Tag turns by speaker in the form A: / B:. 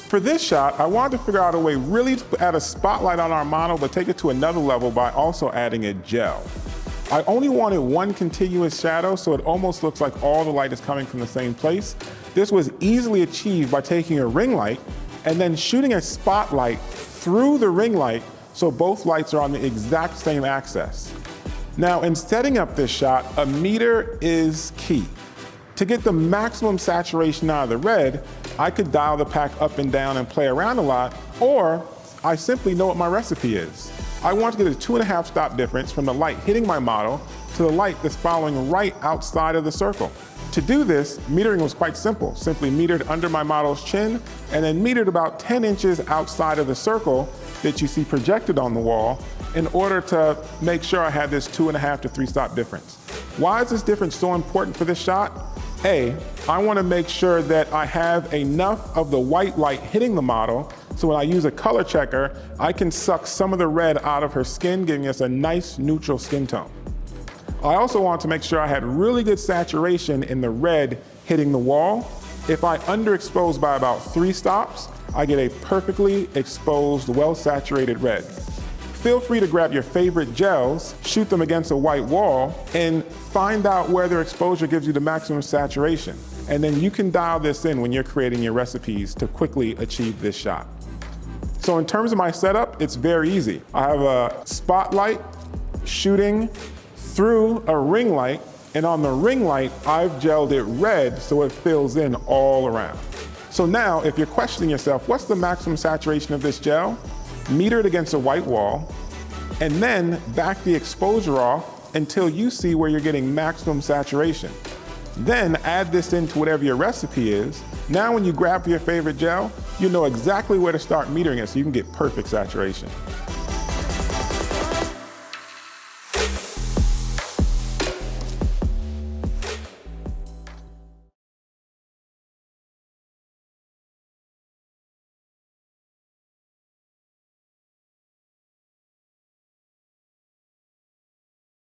A: For this shot, I wanted to figure out a way really to add a spotlight on our model, but take it to another level by also adding a gel. I only wanted one continuous shadow, so it almost looks like all the light is coming from the same place. This was easily achieved by taking a ring light and then shooting a spotlight through the ring light so both lights are on the exact same axis. Now, in setting up this shot, a meter is key. To get the maximum saturation out of the red, I could dial the pack up and down and play around a lot, or I simply know what my recipe is. I want to get a 2.5 stop difference from the light hitting my model to the light that's following right outside of the circle. To do this, metering was quite simple. Simply metered under my model's chin and then metered about 10 inches outside of the circle that you see projected on the wall in order to make sure I had this 2.5 to 3 stop difference. Why is this difference so important for this shot? A, I want to make sure that I have enough of the white light hitting the model so when I use a color checker, I can suck some of the red out of her skin, giving us a nice neutral skin tone. I also want to make sure I had really good saturation in the red hitting the wall. If I underexpose by about 3 stops, I get a perfectly exposed, well-saturated red. Feel free to grab your favorite gels, shoot them against a white wall, and find out where their exposure gives you the maximum saturation. And then you can dial this in when you're creating your recipes to quickly achieve this shot. So in terms of my setup, it's very easy. I have a spotlight shooting through a ring light, and on the ring light, I've gelled it red so it fills in all around. So now, if you're questioning yourself, what's the maximum saturation of this gel? Meter it against a white wall, and then back the exposure off until you see where you're getting maximum saturation. Then add this into whatever your recipe is. Now when you grab your favorite gel, you know exactly where to start metering it so you can get perfect saturation.